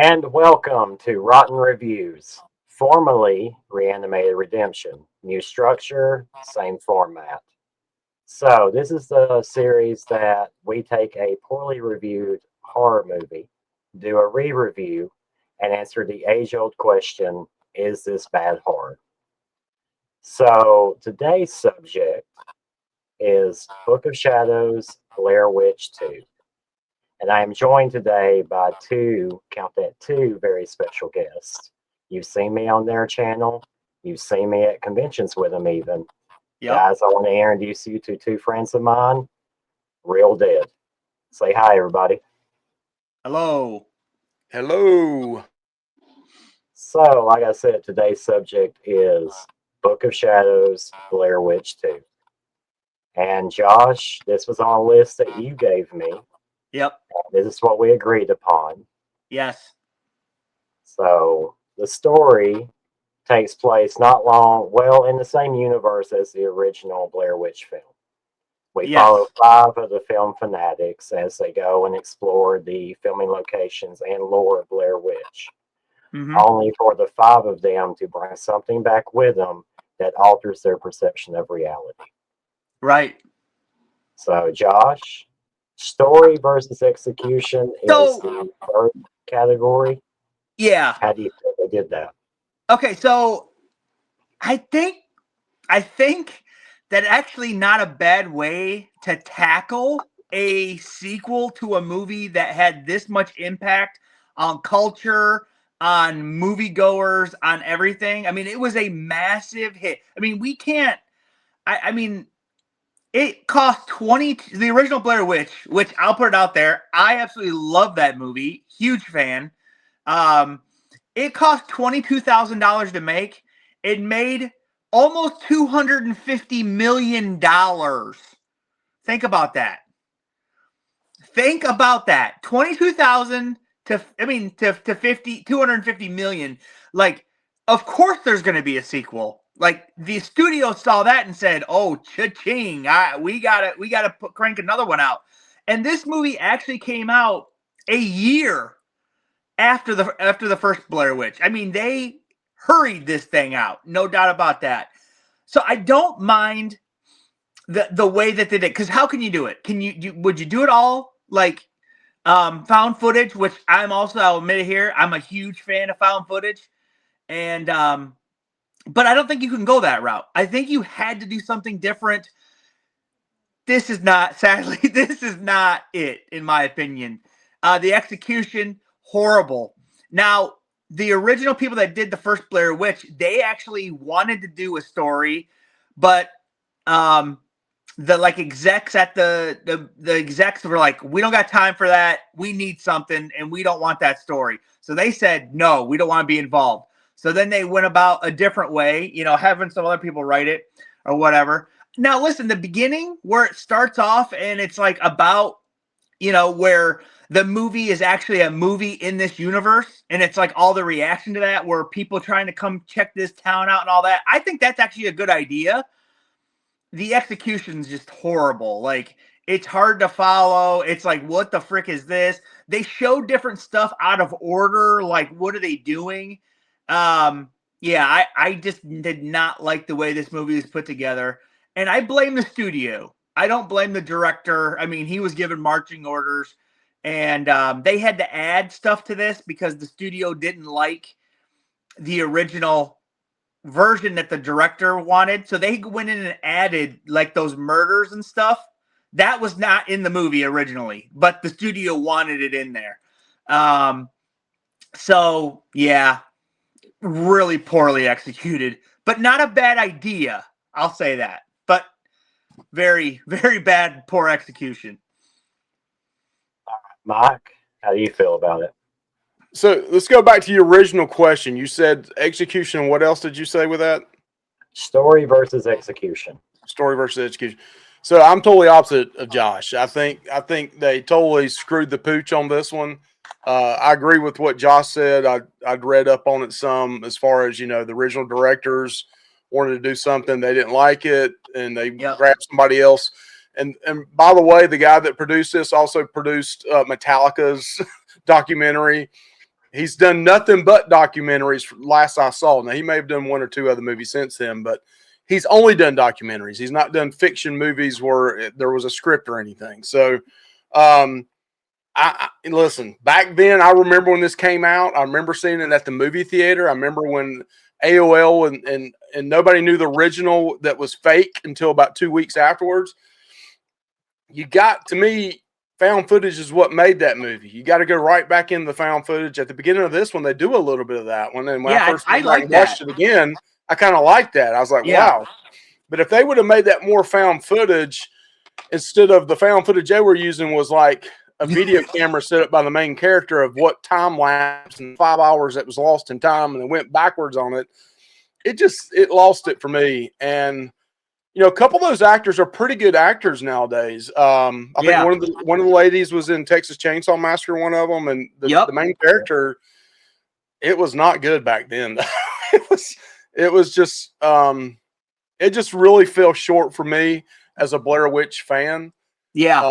And welcome to Rotten Reviews, formerly Reanimated Redemption. New structure, same format. So, this is the series that we take a poorly reviewed horror movie, do a re review, and answer the age old question, is this bad horror? So, today's subject is Book of Shadows, Blair Witch 2. And I am joined today by count that, two very special guests. You've seen me on their channel. You've seen me at conventions with them even. Yep. Guys, I want to introduce you to two friends of mine, Real Dead. Say hi, everybody. Hello. Hello. So, like I said, today's subject is Book of Shadows, Blair Witch 2. And Josh, this was on a list that you gave me. Yep. This is what we agreed upon. Yes. So the story takes place not long, well, in the same universe as the original Blair Witch film. We follow 5 of the film fanatics as they go and explore the filming locations and lore of Blair Witch, only for the 5 of them to bring something back with them that alters their perception of reality. Right. So, Josh, story versus execution is the third category. Yeah. How do you think they did that? Okay, so I think that actually not a bad way to tackle a sequel to a movie that had this much impact on culture, on moviegoers, on everything. I mean, it was a massive hit. I mean, we can't. I mean, it cost the original Blair Witch, which I'll put it out there. I absolutely love that movie. Huge fan. It cost $22,000 to make. It made almost $250 million. Think about that. Think about that. 22,000 to 250 million. Like, of course there's going to be a sequel. Like, the studio saw that and said, "Oh, cha-ching! We gotta crank another one out." And this movie actually came out a year after the first Blair Witch. I mean, they hurried this thing out, no doubt about that. So I don't mind the way that they did. Because how can you do it? Would you do it all like found footage? Which I'll admit it here, I'm a huge fan of found footage, and but I don't think you can go that route. I think you had to do something different. This is not it, in my opinion. The execution, horrible. Now, the original people that did the first Blair Witch, they actually wanted to do a story, but the execs at the execs were like, "We don't got time for that. We need something, and we don't want that story." So they said, "No, we don't want to be involved." So then they went about a different way, having some other people write it or whatever. Now, listen, the beginning where it starts off and it's like about, where the movie is actually a movie in this universe, and it's like all the reaction to that, where people trying to come check this town out and all that. I think that's actually a good idea. The execution's just horrible. Like, it's hard to follow. It's like, what the frick is this? They show different stuff out of order. Like, what are they doing? Yeah, I just did not like the way this movie is put together. And I blame the studio. I don't blame the director. I mean, he was given marching orders, and they had to add stuff to this because the studio didn't like the original version that the director wanted. So they went in and added like those murders and stuff. That was not in the movie originally, but the studio wanted it in there. So yeah, really poorly executed, but not a bad idea. I'll say that, but very, very bad, poor execution. Mike, how do you feel about it? So let's go back to your original question. You said execution. What else did you say with that? Story versus execution. Story versus execution. So I'm totally opposite of Josh. I think they totally screwed the pooch on this one. I agree with what Josh said. I'd read up on it some as far as, the original directors wanted to do something. They didn't like it, and they grabbed somebody else. And by the way, the guy that produced this also produced Metallica's documentary. He's done nothing but documentaries. Last I saw, now he may have done one or two other movies since then, but he's only done documentaries. He's not done fiction movies where there was a script or anything. So, I listen. Back then, I remember when this came out. I remember seeing it at the movie theater. I remember when AOL and nobody knew the original that was fake until about 2 weeks afterwards. You got, to me, found footage is what made that movie. You got to go right back into the found footage. At the beginning of this one, they do a little bit of that one. And when I first watched it again, I kind of liked that. I was like, wow. But if they would have made that more found footage, instead of the found footage they were using was like a video camera set up by the main character of what time lapse and 5 hours that was lost in time, and then went backwards on it. It lost it for me. And a couple of those actors are pretty good actors nowadays. I think one of the ladies was in Texas Chainsaw Massacre, one of them, and the main character, it was not good back then. it was just it just really fell short for me as a Blair Witch fan. Yeah.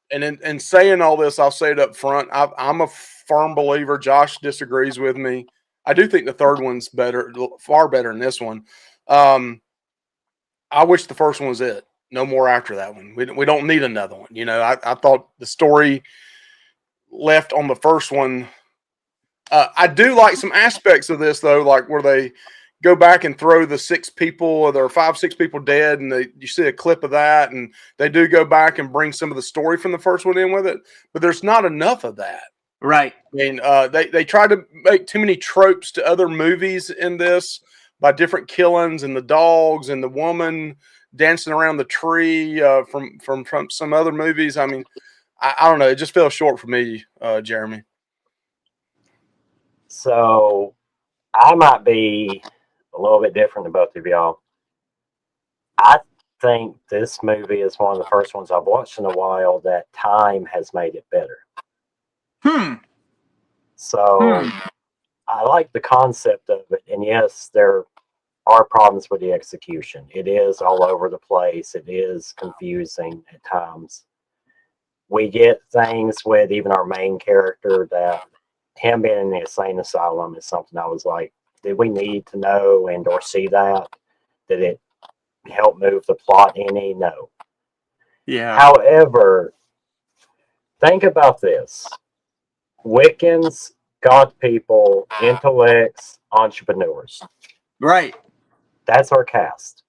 And in saying all this, I'll say it up front. I'm a firm believer. Josh disagrees with me. I do think the third one's better, far better than this one. I wish the first one was it. No more after that one. We don't need another one. I thought the story left on the first one. I do like some aspects of this, though, like where they go back and throw the 6 people, or there are 5-6 people dead, and you see a clip of that, and they do go back and bring some of the story from the first one in with it, but there's not enough of that. Right. I mean, they try to make too many tropes to other movies in this by different killings, and the dogs and the woman dancing around the tree from some other movies. I mean, I don't know. It just fell short for me, Jeremy. So I might be a little bit different than both of y'all. I think this movie is one of the first ones I've watched in a while that time has made it better. So I like the concept of it. And yes, there are problems with the execution. It is all over the place. It is confusing at times. We get things with even our main character that him being in the insane asylum is something I was like, did we need to know and or see that? Did it help move the plot any? No. Yeah. However, think about this. Wiccans, God people, intellects, entrepreneurs. Right. That's our cast.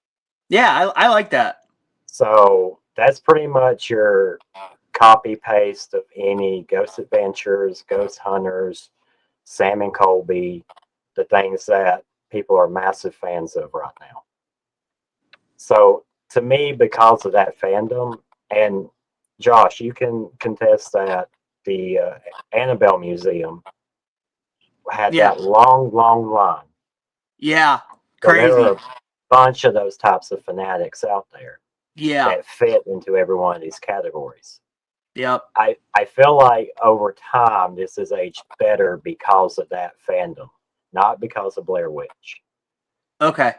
Yeah, I like that. So that's pretty much your copy paste of any Ghost Adventures, Ghost Hunters, Sam and Colby, the things that people are massive fans of right now. So to me, because of that fandom, and Josh, you can contest that the Annabelle Museum had that long line. Yeah, So crazy. there are a bunch of those types of fanatics out there. Yeah. That fit into every one of these categories. Yep. I feel like over time this has aged better because of that fandom, not because of Blair Witch. Okay.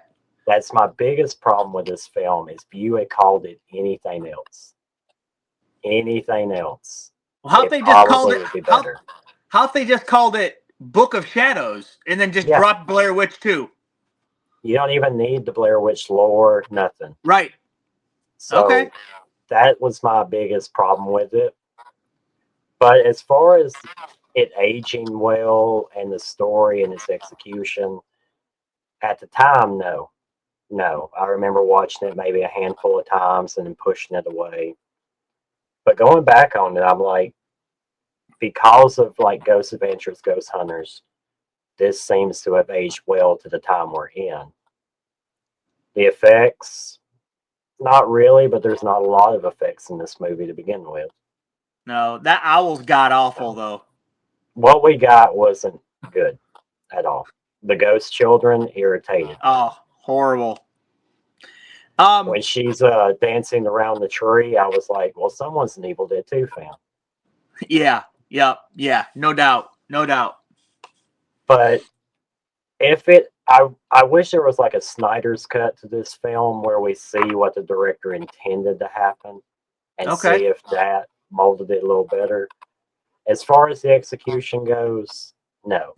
That's my biggest problem with this film is if you had called it anything else. Well, how they just called it Book of Shadows and then just dropped Blair Witch 2? You don't even need the Blair Witch lore, nothing. Right. So that was my biggest problem with it. But as far as it aging well and the story and its execution, at the time, no. I remember watching it maybe a handful of times and then pushing it away. But going back on it, I'm like, because of like Ghost Adventures, Ghost Hunters, this seems to have aged well to the time we're in. The effects, not really, but there's not a lot of effects in this movie to begin with. No, that owl's god awful though. What we got wasn't good at all. The ghost children irritated. Oh, horrible. When she's dancing around the tree, I was like, well, someone's an Evil Dead 2 fan. Yeah, no doubt. But I wish there was like a Snyder's cut to this film where we see what the director intended to happen and see if that molded it a little better. As far as the execution goes, No,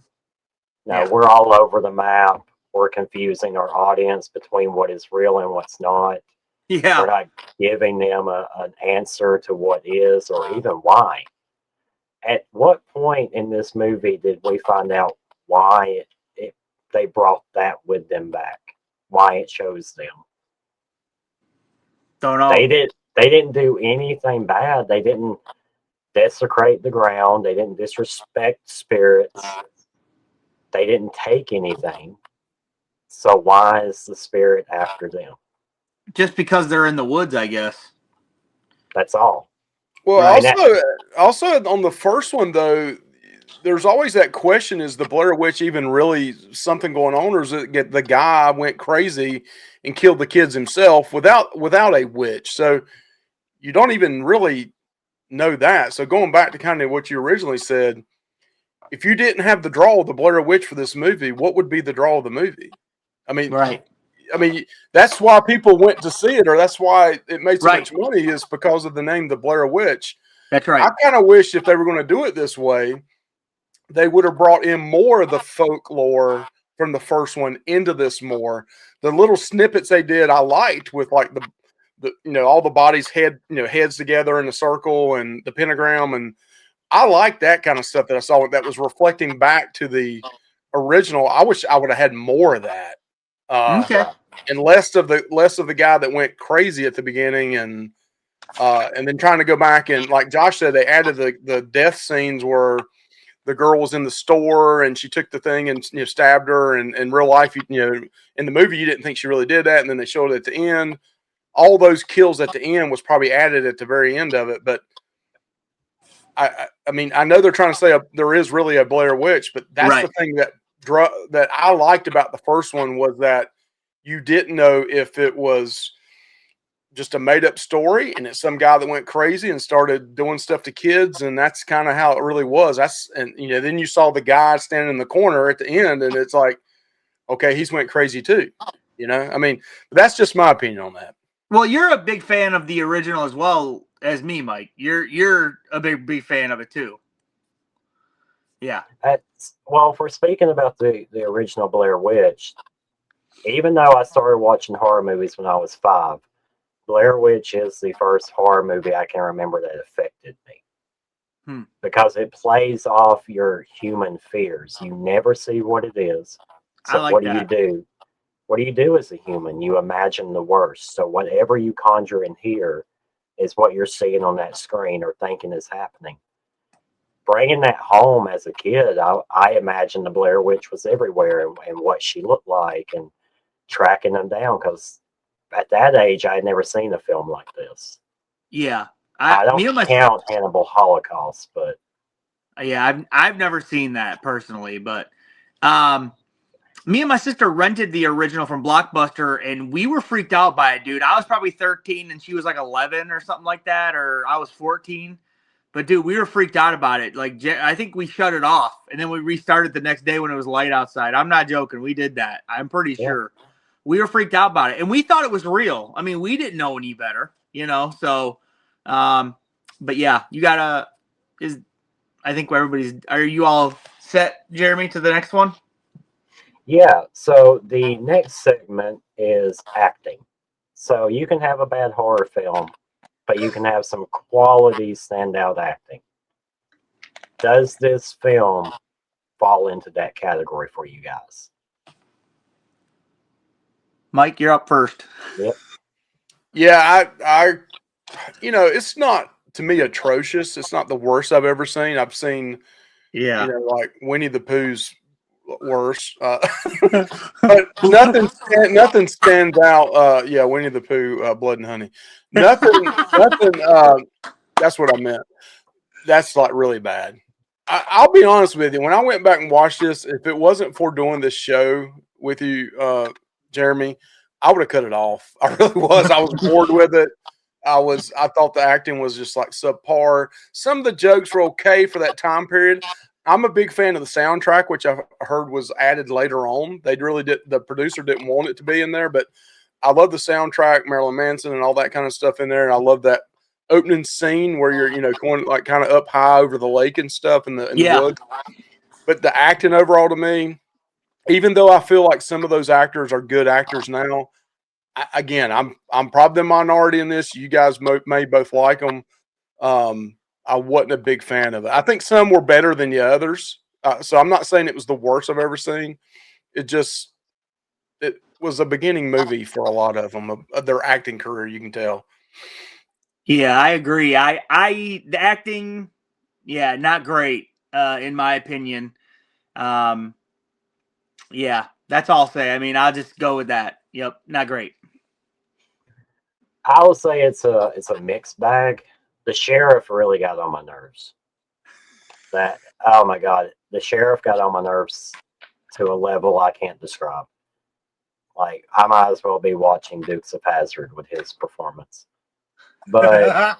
Yeah. we're all over the map. We're confusing our audience between what is real and what's not. Yeah. We're not giving them an answer to what is or even why. At what point in this movie did we find out why they brought that with them back? Why it chose them? Don't know. They didn't do anything bad. They didn't desecrate the ground. They didn't disrespect spirits. They didn't take anything. So why is the spirit after them? Just because they're in the woods, I guess. That's all. Well, Right. also on the first one though, there's always that question: is the Blair Witch even really something going on, or is it the guy went crazy and killed the kids himself without a witch? So you don't even really know that. So going back to kind of what you originally said, if you didn't have the draw of the Blair Witch for this movie, what would be the draw of the movie? I mean, Right. that's why people went to see it, or that's why it made so Right. much money, is because of the name, the Blair Witch. That's right. I kind of wish if they were going to do it this way, they would have brought in more of the folklore from the first one into this more. The little snippets they did, I liked, with like the all the bodies heads together in a circle and the pentagram, and I like that kind of stuff that I saw that was reflecting back to the original. I wish I would have had more of that. Okay. And less of the guy that went crazy at the beginning, and then trying to go back and, like Josh said, they added the death scenes where the girl was in the store and she took the thing and stabbed her, and in real life, in the movie you didn't think she really did that, and then they showed it at the end. All those kills at the end was probably added at the very end of it, but I mean, I know they're trying to say there is really a Blair Witch, but that's Right. the thing that I liked about the first one, was that you didn't know if it was just a made up story and it's some guy that went crazy and started doing stuff to kids, and that's kind of how it really was. And then you saw the guy standing in the corner at the end, and it's like, okay, he's went crazy too. I mean, that's just my opinion on that. Well, you're a big fan of the original as well as me, Mike. You're a big fan of it too. Yeah. Well, if we're speaking about the original Blair Witch, even though I started watching horror movies when I was 5, Blair Witch is the first horror movie I can remember that affected me. Because it plays off your human fears. You never see what it is. So I like what that. do you do? What do you do as a human? You imagine the worst. So whatever you conjure in here is what you're seeing on that screen or thinking is happening. Bringing that home as a kid, I imagined the Blair Witch was everywhere, and what she looked like, and tracking them down, because at that age I had never seen a film like this. Yeah. I don't count Hannibal Holocaust, but yeah, I've never seen that personally, but me and my sister rented the original from Blockbuster, and we were freaked out by it, dude. I was probably 13 and she was like 11 or something like that, or I was 14. But dude, we were freaked out about it. Like, I think we shut it off, and then we restarted the next day when it was light outside. I'm not joking. We did that. I'm pretty sure. We were freaked out about it, and we thought it was real. I mean, we didn't know any better, So, but yeah, you gotta. I think everybody's. Are you all set, Jeremy, to the next one? Yeah. So the next segment is acting. So you can have a bad horror film, but you can have some quality standout acting. Does this film fall into that category for you guys? Mike, you're up first. Yep. Yeah, I it's not, to me, atrocious. It's not the worst I've ever seen. I've seen, like Winnie the Pooh's worse, but nothing stands out. Yeah, Winnie the Pooh, Blood and Honey. Nothing. That's what I meant. That's like really bad. I'll be honest with you. When I went back and watched this, if it wasn't for doing this show with you, Jeremy, I would have cut it off. I really was. I was bored with it. I thought the acting was just like subpar. Some of the jokes were okay for that time period. I'm a big fan of the soundtrack, which I heard was added later on. The producer didn't want it to be in there, but I love the soundtrack, Marilyn Manson and all that kind of stuff in there. And I love that opening scene where you're, going like kind of up high over the lake and stuff in the woods. But the acting overall to me, even though I feel like some of those actors are good actors now, again, I'm probably the minority in this. You guys may both like them. I wasn't a big fan of it. I think some were better than the others. So I'm not saying it was the worst I've ever seen. It was a beginning movie for a lot of them of their acting career. You can tell. Yeah, I agree. The acting, yeah, not great, in my opinion. Um, yeah, that's all I'll say. I mean, I'll just go with that. Yep, not great. I will say it's a mixed bag. The sheriff really got on my nerves. That oh my god, the sheriff got on my nerves to a level I can't describe. Like I might as well be watching Dukes of Hazzard with his performance. But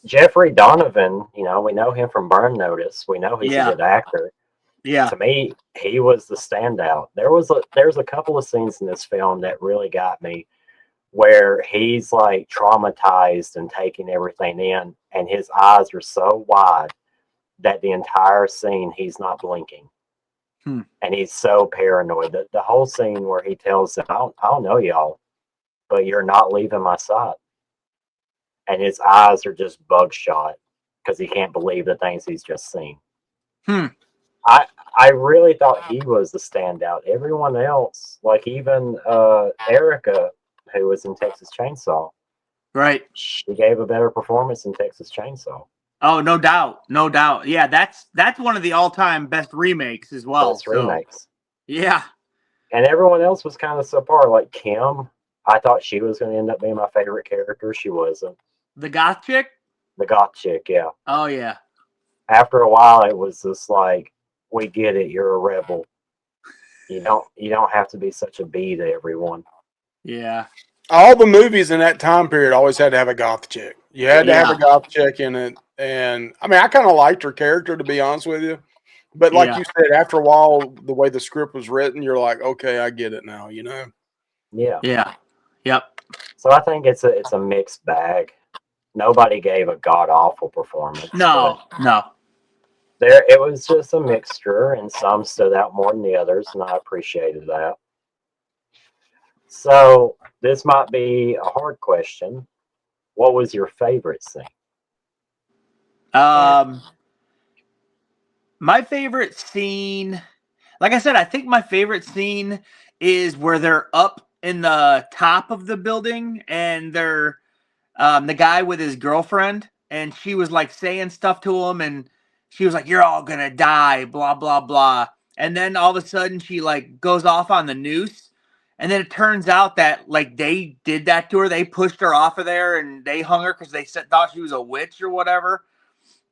Jeffrey Donovan, we know him from Burn Notice. We know he's a Yeah. good actor. Yeah. To me, he was the standout. There's a couple of scenes in this film that really got me where he's like traumatized and taking everything in, and his eyes are so wide that the entire scene he's not blinking. And he's so paranoid. The whole scene where he tells them, I don't know y'all, but you're not leaving my side. And his eyes are just bugshot because he can't believe the things he's just seen. I really thought he was the standout. Everyone else, like even Erica, who was in Texas Chainsaw, Right. she gave a better performance in Texas Chainsaw. Oh, no doubt. No doubt. Yeah, that's one of the all-time best remakes as well. Best remakes. Yeah. And everyone else was kind of subpar. Like Kim, I thought she was going to end up being my favorite character. She wasn't. The goth chick? The goth chick, yeah. Oh, yeah. After a while, it was just like, we get it. You're a rebel. You don't have to be such a bee to everyone. Yeah. All the movies in that time period always had to have a goth chick. You had to have a goth chick in it. And I mean, I kind of liked her character, to be honest with you. But like you said, after a while, the way the script was written, you're like, okay, I get it now, Yeah. Yeah. Yep. So I think it's a mixed bag. Nobody gave a god awful performance. No. It was just a mixture, and some stood out more than the others, and I appreciated that. So this might be a hard question. What was your favorite scene? My favorite scene, like I said, I think my favorite scene is where they're up in the top of the building and they're the guy with his girlfriend, and she was like saying stuff to him, and she was like, "You're all gonna die," blah blah blah. And then all of a sudden she like goes off on the noose, and then it turns out that like they did that to her. They pushed her off of there and they hung her because they thought she was a witch or whatever.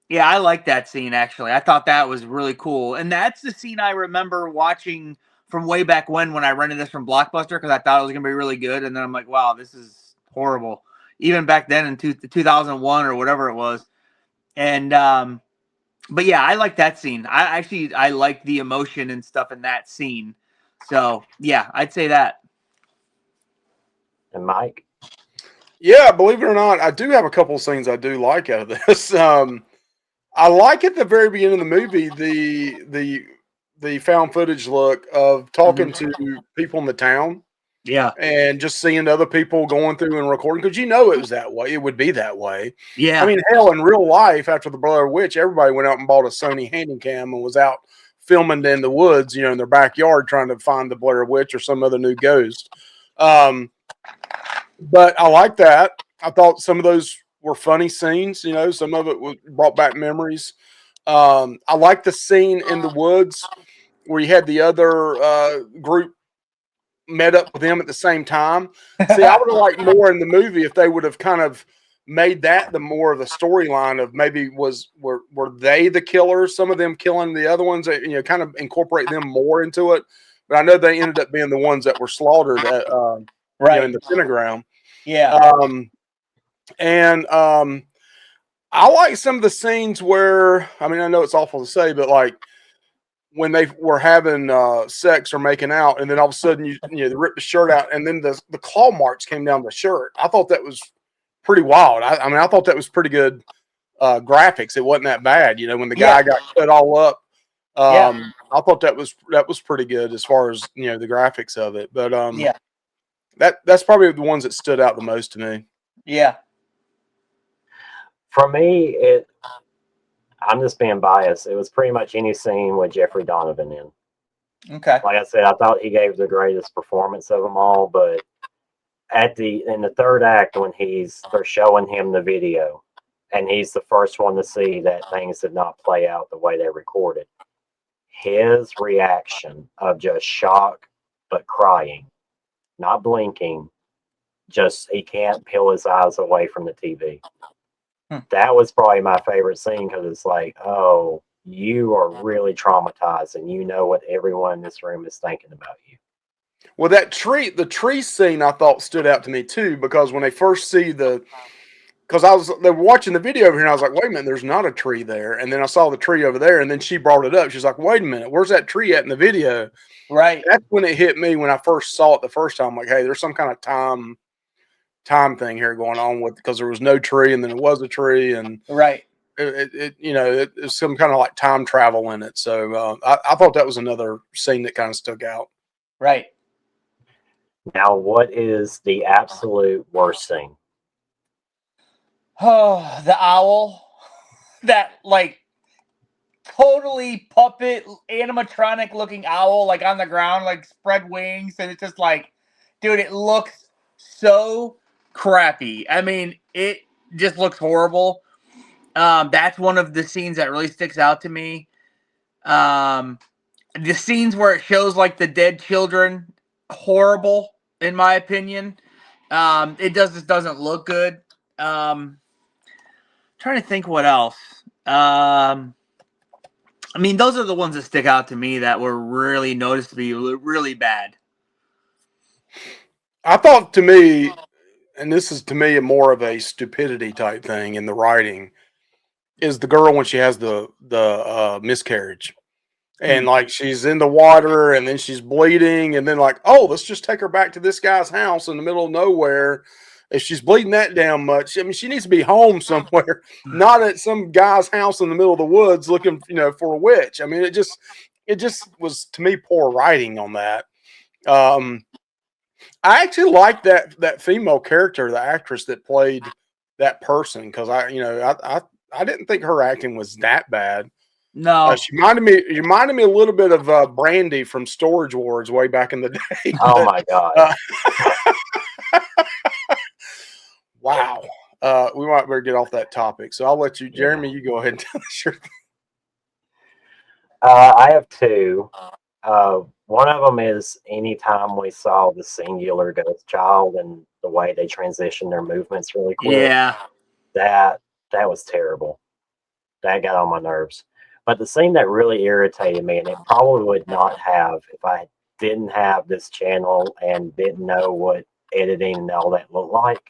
Yeah, I like that scene actually. I thought that was really cool, and that's the scene I remember watching from way back when I rented this from Blockbuster because I thought it was gonna be really good, and then I'm like, wow, this is horrible. Even back then in 2001 or whatever it was, and but yeah, I like that scene. I like the emotion and stuff in that scene. So yeah, I'd say that. And Mike? Yeah, believe it or not, I do have a couple of scenes I do like out of this. I like at the very beginning of the movie the found footage look of talking to people in the town. Yeah. And just seeing other people going through and recording, because it was that way. It would be that way. Yeah. I mean, hell, in real life, after the Blair Witch, everybody went out and bought a Sony Handycam and was out filming in the woods, in their backyard, trying to find the Blair Witch or some other new ghost. But I like that. I thought some of those were funny scenes. Some of it brought back memories. I like the scene in the woods where you had the other group met up with them at the same time. See, I would have liked more in the movie if they would have kind of made that the more of the storyline of maybe were they the killers, some of them killing the other ones, kind of incorporate them more into it. But I know they ended up being the ones that were slaughtered at, in the pentagram. Yeah. I like some of the scenes where, I mean, I know it's awful to say, but like when they were having sex or making out, and then all of a sudden they rip the shirt out, and then the claw marks came down the shirt. I thought that was pretty wild. I mean, I thought that was pretty good graphics. It wasn't that bad, when the guy got cut all up. Yeah. I thought that was pretty good as far as the graphics of it. But Yeah. that's probably the ones that stood out the most to me. Yeah. For me, I'm just being biased. It was pretty much any scene with Jeffrey Donovan in. Okay. Like I said, I thought he gave the greatest performance of them all, but in the third act when they're showing him the video and he's the first one to see that things did not play out the way they recorded, his reaction of just shock but crying, not blinking, just he can't peel his eyes away from the TV. That was probably my favorite scene because it's like, oh, you are really traumatized and you know what everyone in this room is thinking about you. Well, the tree scene I thought stood out to me too, because when they first see they were watching the video over here and I was like, wait a minute, there's not a tree there. And then I saw the tree over there and then she brought it up. She's like, wait a minute, where's that tree at in the video? Right. That's when it hit me when I first saw it the first time. Like, hey, there's some kind of time thing here going on because there was no tree and then it was a tree and right. It's some kind of like time travel in it. So I thought that was another scene that kind of stuck out. Right. Now, what is the absolute worst scene? Oh, the owl. That like totally puppet animatronic looking owl like on the ground, like spread wings, and it's just like, dude, it looks so crappy. I mean, it just looks horrible. That's one of the scenes that really sticks out to me. The scenes where it shows like the dead children, horrible in my opinion. It just doesn't look good. Trying to think what else. I mean, those are the ones that stick out to me that were really noticed to be really bad. I thought to me, and this is to me more of a stupidity type thing in the writing, is the girl when she has the miscarriage. And like she's in the water and then she's bleeding and then like, oh, let's just take her back to this guy's house in the middle of nowhere. If she's bleeding that damn much, I mean, she needs to be home somewhere, not at some guy's house in the middle of the woods looking, for a witch. I mean, it just was to me poor writing on that. I actually liked that female character, the actress that played that person, because I didn't think her acting was that bad. No, She reminded me a little bit of Brandy from Storage Wars way back in the day. Oh my God. Wow. We might better get off that topic. So I'll let you, Jeremy, you go ahead and tell us your thing. I have two. One of them is anytime we saw the singular ghost child and the way they transition their movements really quick. Yeah. That was terrible. That got on my nerves. But the scene that really irritated me, and it probably would not have if I didn't have this channel and didn't know what editing and all that looked like.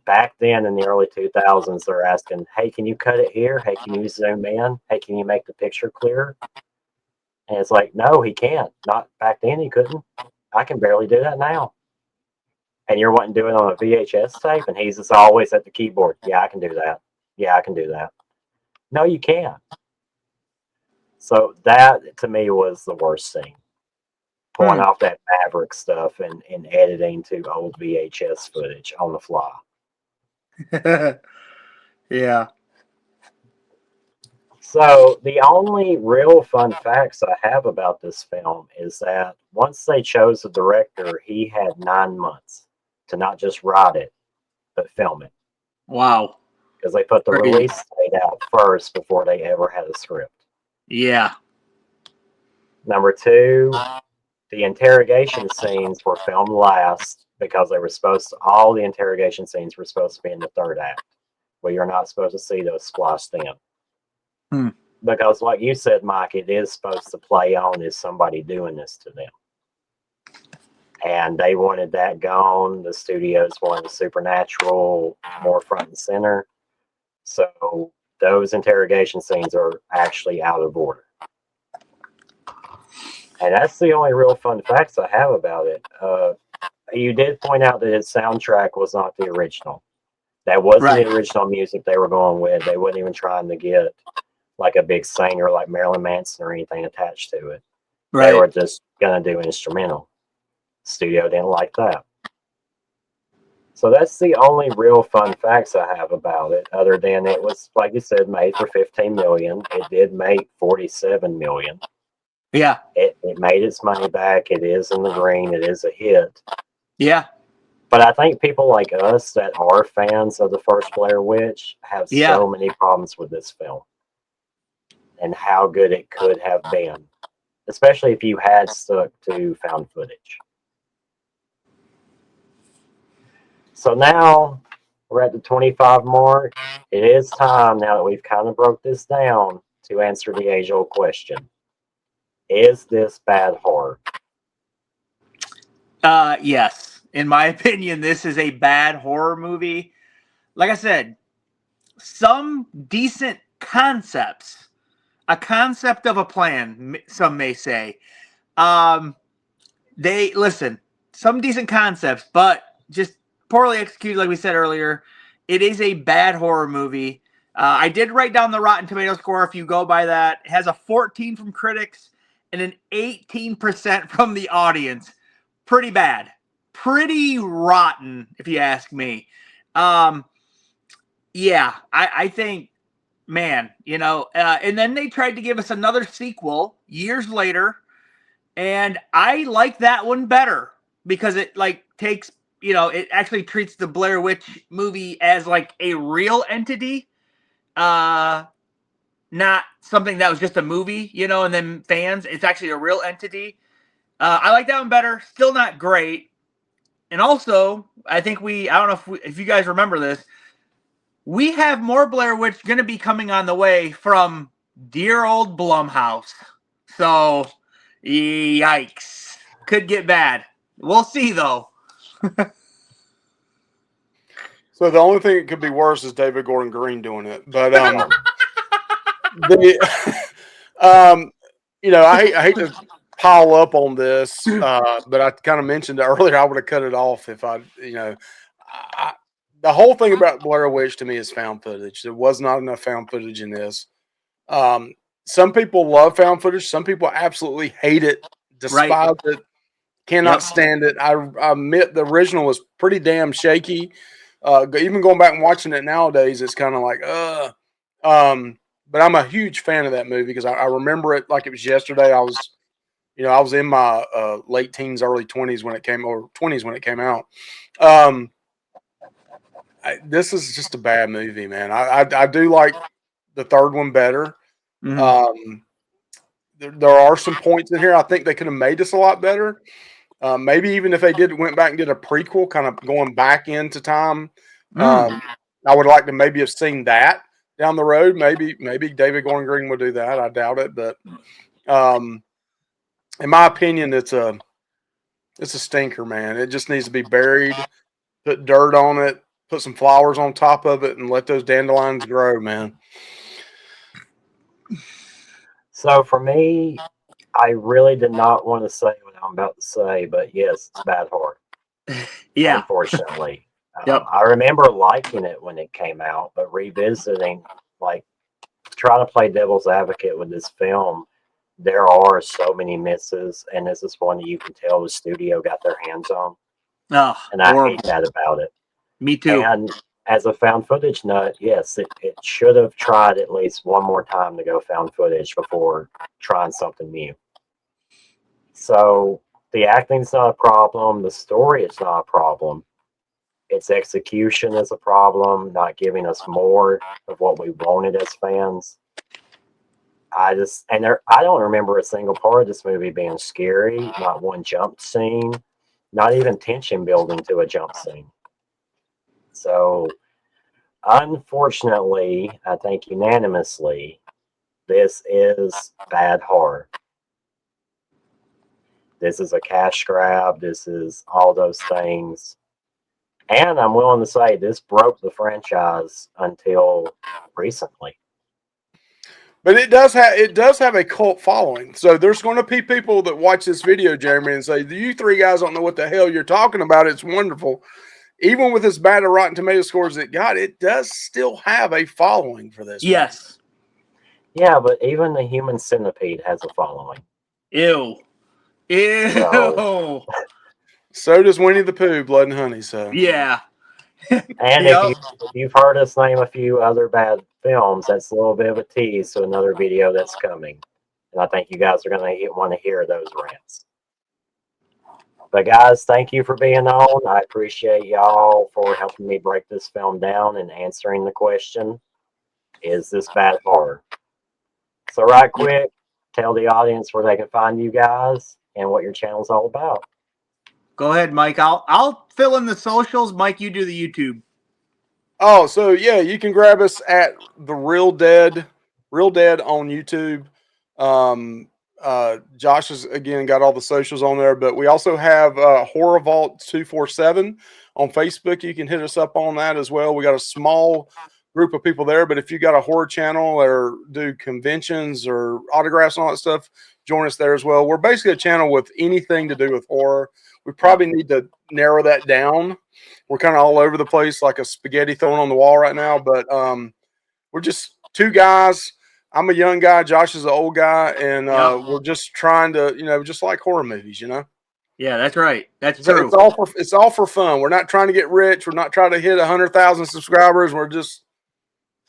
Back then in the early 2000s, they're asking, hey, can you cut it here? Hey, can you zoom in? Hey, can you make the picture clearer? And it's like, no, he can't. Not back then, he couldn't. I can barely do that now. And you're wanting to do it on a VHS tape, and he's just always at the keyboard. Yeah, I can do that. Yeah, I can do that. No, you can't. So that, to me, was the worst thing. Pulling off that Maverick stuff and editing to old VHS footage on the fly. Yeah. So the only real fun facts I have about this film is that once they chose a director, he had 9 months to not just write it, but film it. Wow. Because they put the release date out first before they ever had a script. Yeah. Number two, the interrogation scenes were filmed last because they were all the interrogation scenes were supposed to be in the third act, where you're not supposed to see those spliced in. Because like you said, Mike, it is supposed to play on is somebody doing this to them. And they wanted that gone. The studios wanted the supernatural more front and center. So those interrogation scenes are actually out of order. And that's the only real fun facts I have about it. You did point out that its soundtrack was not the original. That wasn't the original music they were going with. They weren't even trying to get like a big singer like Marilyn Manson or anything attached to it. Right. They were just going to do instrumental. Studio didn't like that. So that's the only real fun facts I have about it, other than it was, like you said, made for $15 million. It did make $47 million. Yeah. It made its money back. It is in the green. It is a hit. Yeah. But I think people like us that are fans of the first Blair Witch have so many problems with this film and how good it could have been, especially if you had stuck to found footage. So now we're at the 25 mark. It is time, now that we've kind of broke this down, to answer the age-old question. Is this bad horror? Yes. In my opinion, this is a bad horror movie. Like I said, some decent concepts. A concept of a plan, some may say. Listen, some decent concepts, but just poorly executed, like we said earlier. It is a bad horror movie. I did write down the Rotten Tomato score. If you go by that, it has a 14 from critics and an 18% from the audience. Pretty bad. Pretty rotten, if you ask me. Yeah, I think, man, and then they tried to give us another sequel years later, and I like that one better because it takes, it actually treats the Blair Witch movie as like a real entity, not something that was just a movie, and then fans. It's actually a real entity. I like that one better. Still not great. And also, I think I don't know if you guys remember this, we have more Blair Witch going to be coming on the way from dear old Blumhouse. So, yikes. Could get bad. We'll see, though. So the only thing that could be worse is David Gordon Green doing it. But I hate to pile up on this, but I kind of mentioned it earlier. I would have cut it off if the whole thing about Blair Witch to me is found footage. There was not enough found footage in this. Some people love found footage. Some people absolutely hate it, despise it, cannot stand it. I admit the original was pretty damn shaky. Even going back and watching it nowadays, it's kind of like, but I'm a huge fan of that movie because I remember it like it was yesterday. I was in my late teens, early 20s when it came, or 20s when it came out. This is just a bad movie, man. I do like the third one better. Mm-hmm. There are some points in here I think they could have made this a lot better. Maybe even if they went back and did a prequel, kind of going back into time. I would like to maybe have seen that down the road. Maybe David Gordon Green would do that. I doubt it, but in my opinion, it's a stinker, man. It just needs to be buried, put dirt on it, put some flowers on top of it, and let those dandelions grow, man. So for me, I really did not want to say what I'm about to say, but yes, it's bad horror. Yeah. Unfortunately. Yep. I remember liking it when it came out, but revisiting, trying to play devil's advocate with this film, there are so many misses, and this is one that you can tell the studio got their hands on. Oh, and I hate that about it. Me too. And as a found footage nut, yes, it should have tried at least one more time to go found footage before trying something new. So the acting's not a problem. The story is not a problem. Its execution is a problem, not giving us more of what we wanted as fans. I don't remember a single part of this movie being scary, not one jump scene, not even tension building to a jump scene. So, unfortunately, I think unanimously, this is bad horror. This is a cash grab. This is all those things. And I'm willing to say this broke the franchise until recently. But it does have a cult following. So there's going to be people that watch this video, Jeremy, and say, "You three guys don't know what the hell you're talking about. It's wonderful." Even with as bad a Rotten Tomato scores it got, it does still have a following for this. Yes. Movie. Yeah, but even the human centipede has a following. Ew. Ew. So- So does Winnie the Pooh, Blood and Honey. So Yeah. And Yep. if you've heard us name a few other bad films, that's a little bit of a tease to another video that's coming. And I think you guys are going to want to hear those rants. But guys, thank you for being on. I appreciate y'all for helping me break this film down and answering the question, is this bad horror? So right quick, tell the audience where they can find you guys and what your channel's all about. Go ahead, Mike. I'll fill in the socials. Mike, you do the YouTube. Oh, so yeah, you can grab us at the Real Dead on YouTube. Josh has again got all the socials on there, but we also have Horror Vault 247 on Facebook. You can hit us up on that as well. We got a small group of people there, but if you got a horror channel or do conventions or autographs and all that stuff, join us there as well. We're basically a channel with anything to do with horror. We probably need to narrow that down. We're kind of all over the place like a spaghetti thrown on the wall right now, but we're just two guys. I'm a young guy. Josh is an old guy, and we're just trying to, just like horror movies, Yeah, that's right. That's So true. it's all for fun. We're not trying to get rich. We're not trying to hit 100,000 subscribers. We're just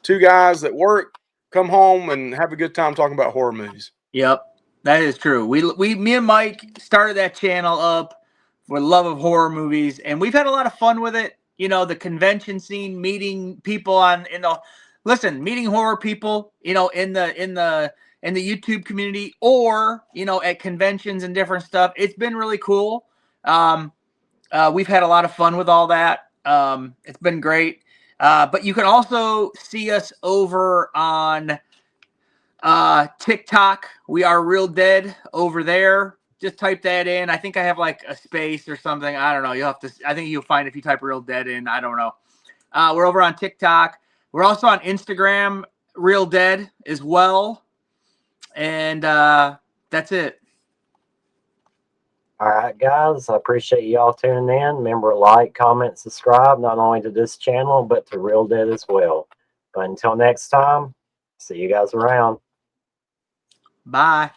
two guys that work, come home, and have a good time talking about horror movies. Yep, that is true. Me and Mike started that channel up for love of horror movies, and we've had a lot of fun with it. The convention scene, meeting people meeting horror people, in the YouTube community, or at conventions and different stuff. It's been really cool. We've had a lot of fun with all that. It's been great. But you can also see us over on TikTok. We are Real Dead over there. Just type that in. I think I have like a space or something. I don't know. I think you'll find if you type Real Dead in. I don't know. We're over on TikTok. We're also on Instagram, Real Dead as well. And that's it. All right, guys. I appreciate y'all tuning in. Remember, like, comment, subscribe, not only to this channel, but to Real Dead as well. But until next time, see you guys around. Bye.